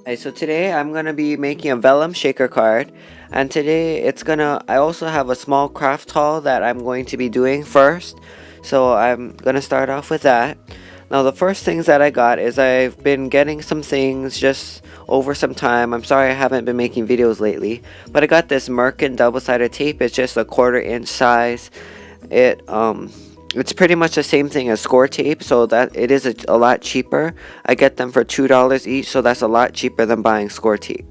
Hey, so today I'm gonna be making a vellum shaker card, and today I also have a small craft haul that I'm going to be doing first. So I'm gonna start off with that. Now the first things that I got is I've been getting some things just over some time. I'm sorry I haven't been making videos lately, but I got this Merkin double-sided tape. It's just a 1/4 inch size. It's pretty much the same thing as score tape, so that it is a lot cheaper. I get them for $2 each, so that's a lot cheaper than buying score tape.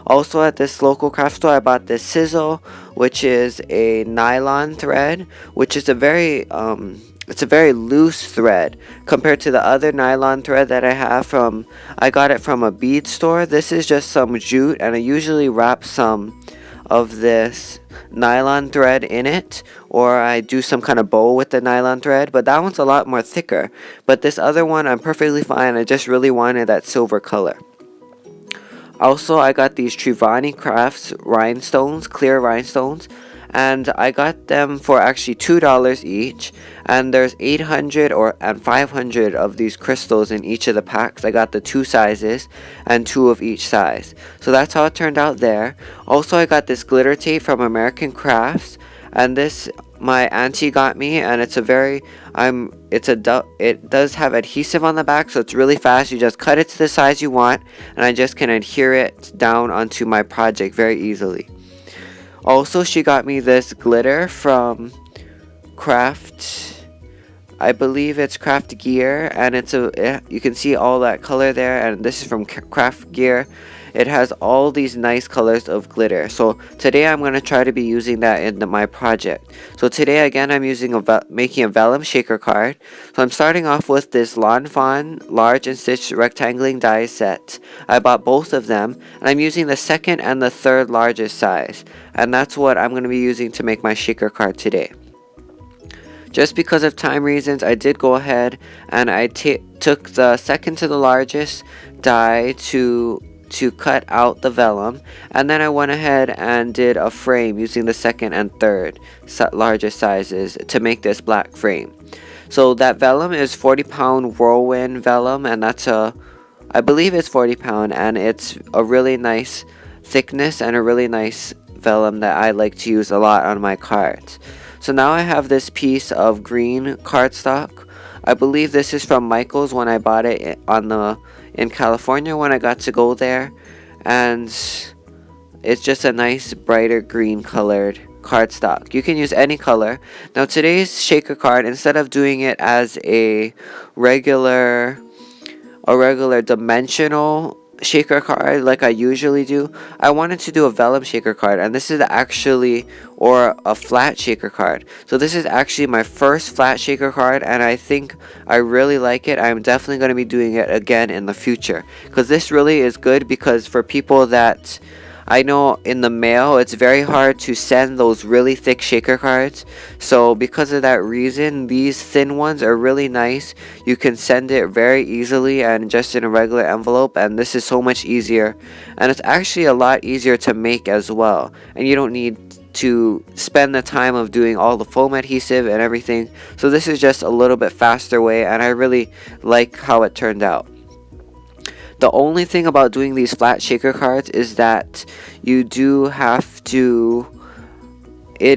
Also at this local craft store, I bought this sizzle, which is a nylon thread, which is it's a very loose thread compared to the other nylon thread that I got it from a bead store. This is just some jute, and I usually wrap some of this nylon thread in it, or I do some kind of bow with the nylon thread, but that one's a lot more thicker. But this other one I'm perfectly fine. I just really wanted that silver color. Also, I got these Trivani Crafts rhinestones, clear rhinestones, and I got them for actually $2 each, and there's 800 and 500 of these crystals in each of the packs. I got the 2 sizes and 2 of each size, so that's how it turned out there. Also, I got this glitter tape from American Crafts, and this my auntie got me, and it does have adhesive on the back, so it's really fast. You just cut it to the size you want, and I just can adhere it down onto my project very easily. Also, she got me this glitter from Craft, I believe it's Craft Gear, and you can see all that color there, and this is from Craft Gear. It has all these nice colors of glitter. So today I'm going to try to be using that in my project. So today again I'm making a vellum shaker card. So I'm starting off with this Lawn Fawn large and stitched rectangling die set. I bought both of them, and I'm using the second and the third largest size. And that's what I'm going to be using to make my shaker card today. Just because of time reasons, I did go ahead and I took the second to the largest die to cut out the vellum, and then I went ahead and did a frame using the second and third largest sizes to make this black frame. So that vellum is 40-pound whirlwind vellum, and I believe it's 40-pound, and it's a really nice thickness and a really nice vellum that I like to use a lot on my cards. So now I have this piece of green cardstock. I believe this is from Michael's when I bought it in California when I got to go there, and it's just a nice brighter green colored cardstock. You can use any color. Now today's shaker card, instead of doing it as a regular dimensional shaker card like I usually do, I wanted to do a vellum shaker card, and this is a flat shaker card. So this is actually my first flat shaker card, and I think I really like it. I'm definitely going to be doing it again in the future, because this really is good, because for people that I know in the mail, it's very hard to send those really thick shaker cards. So because of that reason, these thin ones are really nice. You can send it very easily and just in a regular envelope, and this is so much easier. And it's actually a lot easier to make as well. And you don't need to spend the time of doing all the foam adhesive and everything. So this is just a little bit faster way, and I really like how it turned out. The only thing about doing these flat shaker cards is that it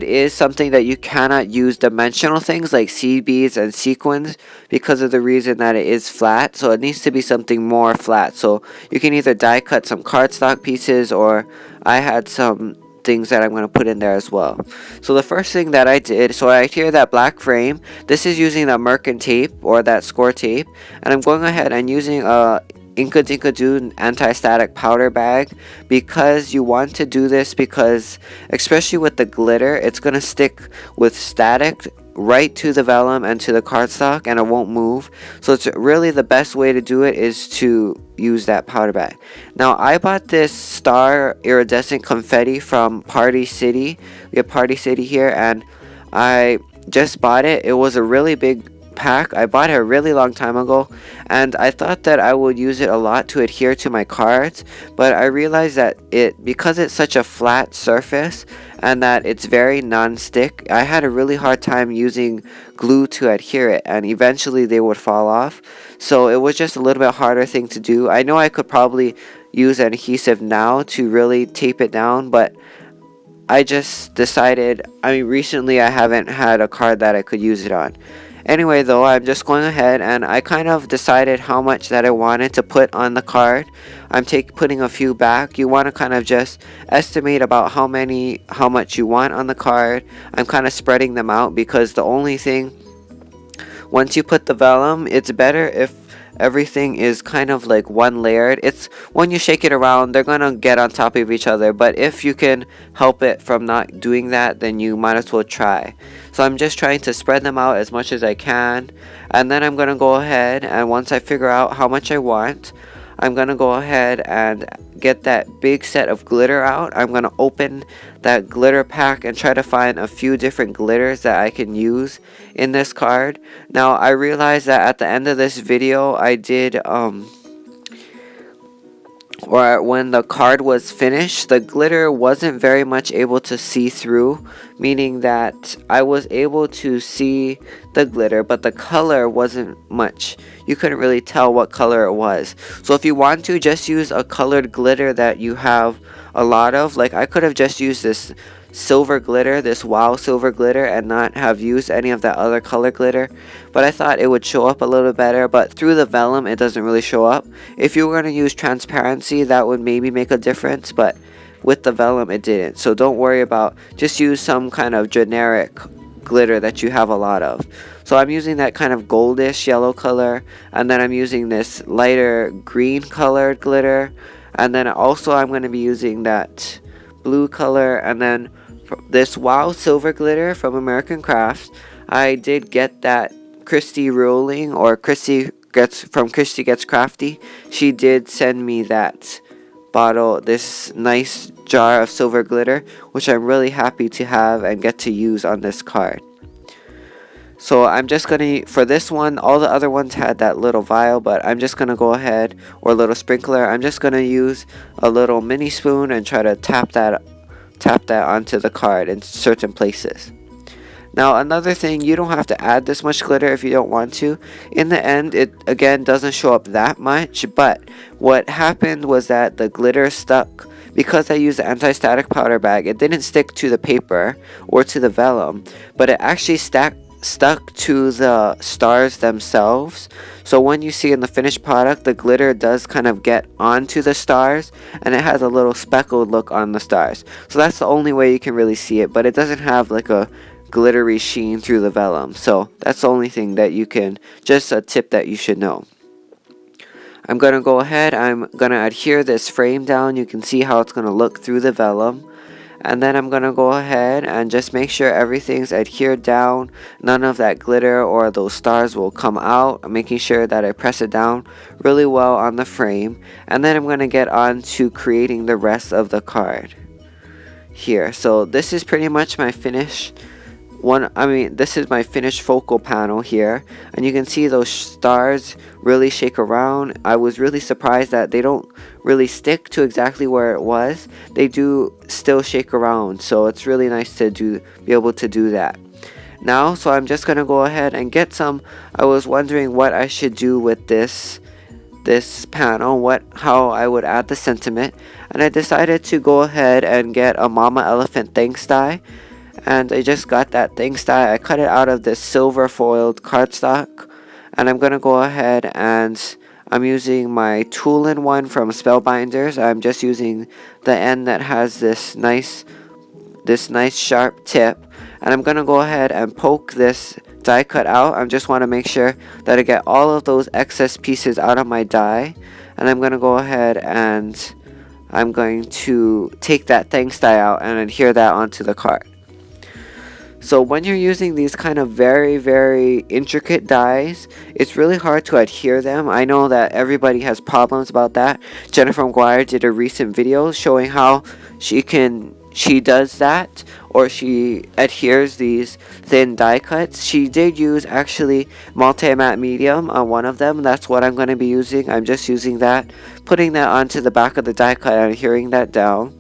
is something that you cannot use dimensional things like seed beads and sequins, because of the reason that it is flat. So it needs to be something more flat. So you can either die cut some cardstock pieces, or I had some things that I'm going to put in there as well. So the first thing that I did, so I adhere that black frame. This is using that Merkin tape or that score tape, and I'm going ahead and using a Inka Dinka Doo anti-static powder bag, because you want to do this because, especially with the glitter, it's going to stick with static right to the vellum and to the cardstock, and it won't move. So it's really the best way to do it is to use that powder bag. Now I bought this star iridescent confetti from Party City. We have Party City here, and I just bought it. It was a really big pack. I bought it a really long time ago, and I thought that I would use it a lot to adhere to my cards, but I realized that because it's such a flat surface and that it's very non-stick, I had a really hard time using glue to adhere it, and eventually they would fall off. So it was just a little bit harder thing to do. I know I could probably use an adhesive now to really tape it down, but I just decided, recently I haven't had a card that I could use it on. Anyway, though, I'm just going ahead and I kind of decided how much that I wanted to put on the card. I'm putting a few back. You want to kind of just estimate about how much you want on the card. I'm kind of spreading them out because the only thing, once you put the vellum, it's better if everything is kind of like one layered. It's when you shake it around, they're gonna get on top of each other, but if you can help it from not doing that, then you might as well try. So I'm just trying to spread them out as much as I can, and then I'm gonna go ahead, and once I figure out how much I want, I'm gonna go ahead and get that big set of glitter out. I'm gonna open that glitter pack and try to find a few different glitters that I can use in this card. Now I realized that at the end of this video I did or when the card was finished, the glitter wasn't very much able to see through, meaning that I was able to see the glitter, but the color wasn't much. You couldn't really tell what color it was. So if you want to, just use a colored glitter that you have a lot of. Like I could have just used this silver glitter, this wow silver glitter, and not have used any of that other color glitter, but I thought it would show up a little better. But through the vellum it doesn't really show up. If you were going to use transparency, that would maybe make a difference, but with the vellum it didn't. So don't worry about, just use some kind of generic glitter that you have a lot of. So I'm using that kind of goldish yellow color, and then I'm using this lighter green colored glitter, and then also I'm going to be using that blue color, and then this wow silver glitter from American Crafts. I did get that Christy Rolling, or Christy Gets Crafty. She did send me that bottle, this nice jar of silver glitter, which I'm really happy to have and get to use on this card. So I'm just gonna, for this one, all the other ones had that little vial, but I'm just gonna go ahead, or little sprinkler, I'm just gonna use a little mini spoon and try to tap that onto the card in certain places. Now another thing, you don't have to add this much glitter if you don't want to. In the end, it again doesn't show up that much, but what happened was that the glitter stuck. Because I used the anti-static powder bag, it didn't stick to the paper or to the vellum, but it actually stuck to the stars themselves. So when you see in the finished product, the glitter does kind of get onto the stars, and it has a little speckled look on the stars. So that's the only way you can really see it, but it doesn't have like a glittery sheen through the vellum. So that's the only thing that you can, just a tip that you should know. I'm going to go ahead, I'm going to adhere this frame down. You can see how it's going to look through the vellum. And then I'm going to go ahead and just make sure everything's adhered down. None of that glitter or those stars will come out. I'm making sure that I press it down really well on the frame. And then I'm going to get on to creating the rest of the card here. So this is pretty much my finished this is my finished focal panel here, and you can see those stars really shake around. I was really surprised that they don't really stick to exactly where it was. They do still shake around, so it's really nice to be able to do that. Now, so I'm just gonna go ahead and get some. I was wondering what I should do with this panel, how I would add the sentiment, and I decided to go ahead and get a mama elephant thanks die. And I just got that thanks die. I cut it out of this silver foiled cardstock, and I'm gonna go ahead and I'm using my tool-in-one from Spellbinders. I'm just using the end that has this nice sharp tip, and I'm gonna go ahead and poke this die cut out. I just want to make sure that I get all of those excess pieces out of my die, and I'm gonna go ahead and I'm going to take that thanks die out and adhere that onto the card. So when you're using these kind of very, very intricate dies, it's really hard to adhere them. I know that everybody has problems about that. Jennifer McGuire did a recent video showing how she does that, or she adheres these thin die cuts. She did use actually multi-matte medium on one of them. That's what I'm going to be using. I'm just using that, putting that onto the back of the die cut and adhering that down.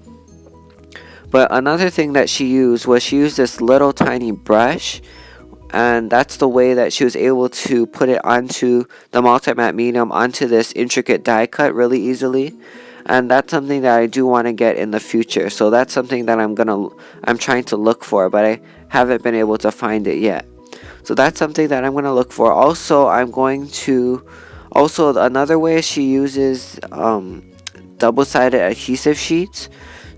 But another thing that she used was she used this little tiny brush, and that's the way that she was able to put it onto the multi-matte medium onto this intricate die cut really easily. and that's something that I do want to get in the future. So that's something that I'm trying to look for, but I haven't been able to find it yet. So that's something that I'm going to look for. Also, another way she uses double-sided adhesive sheets.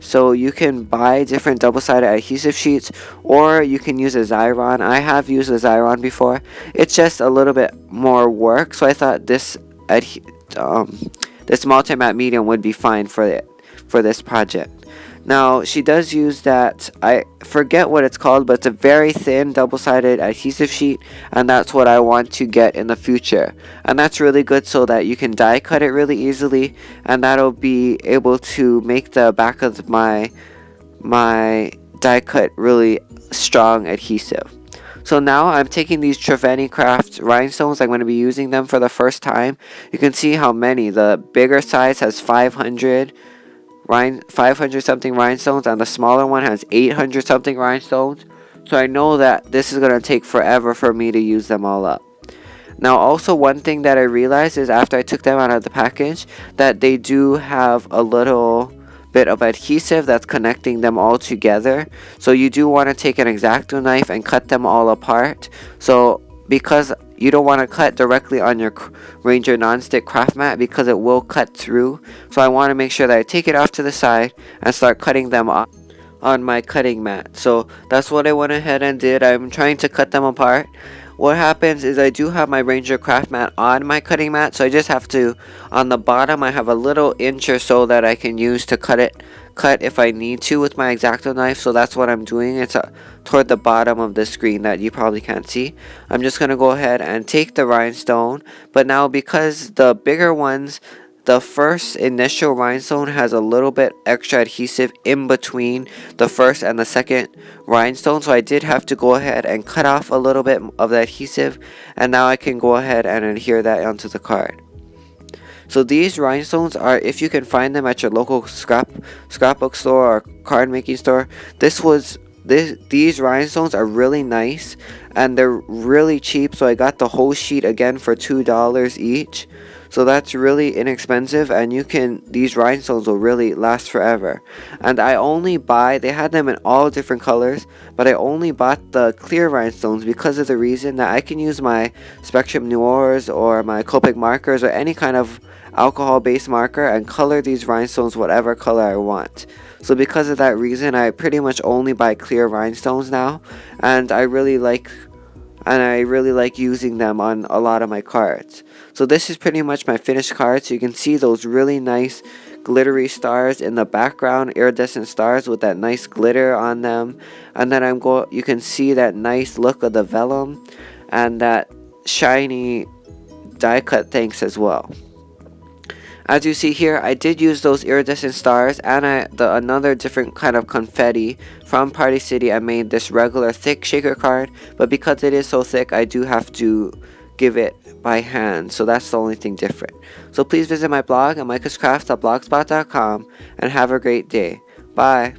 So you can buy different double-sided adhesive sheets, or you can use a Xyron. I have used a Xyron before. It's just a little bit more work, so I thought this multi-matte medium would be fine for this project. Now she does use that, I forget what it's called, but it's a very thin double-sided adhesive sheet, and that's what I want to get in the future. And that's really good so that you can die cut it really easily, and that'll be able to make the back of my die cut really strong adhesive. So now I'm taking these Treveni Craft rhinestones. I'm going to be using them for the first time. You can see how many. The bigger size has 500 something rhinestones, and the smaller one has 800 something rhinestones. So I know that this is going to take forever for me to use them all up. Now also, one thing that I realized is after I took them out of the package, that they do have a little bit of adhesive that's connecting them all together. So you do want to take an X-Acto knife and cut them all apart. So because you don't want to cut directly on your Ranger non-stick craft mat, because it will cut through. So I want to make sure that I take it off to the side and start cutting them off on my cutting mat. So that's what I went ahead and did. I'm trying to cut them apart. What happens is I do have my Ranger craft mat on my cutting mat, so I just have to, on the bottom I have a little inch or so that I can use to cut if I need to with my X-Acto knife. So that's what I'm doing. It's toward the bottom of the screen that you probably can't see. I'm just going to go ahead and take the rhinestone, but now because the bigger ones, the first initial rhinestone has a little bit extra adhesive in between the first and the second rhinestone, so I did have to go ahead and cut off a little bit of the adhesive, and now I can go ahead and adhere that onto the card. So these rhinestones are, if you can find them at your local scrapbook store or card making store, these rhinestones are really nice and they're really cheap. So I got the whole sheet again for $2 each. So that's really inexpensive, and these rhinestones will really last forever. And they had them in all different colors, but I only bought the clear rhinestones because of the reason that I can use my Spectrum Noirs or my Copic markers or any kind of alcohol-based marker and color these rhinestones whatever color I want. So because of that reason, I pretty much only buy clear rhinestones now, and I really like using them on a lot of my cards. So this is pretty much my finished card. So you can see those really nice glittery stars in the background, iridescent stars with that nice glitter on them. And then you can see that nice look of the vellum and that shiny die cut things as well. As you see here, I did use those iridescent stars and another different kind of confetti from Party City. I made this regular thick shaker card, but because it is so thick, I do have to give it by hand, so that's the only thing different. So please visit my blog at micahscrafts.blogspot.com and have a great day. Bye.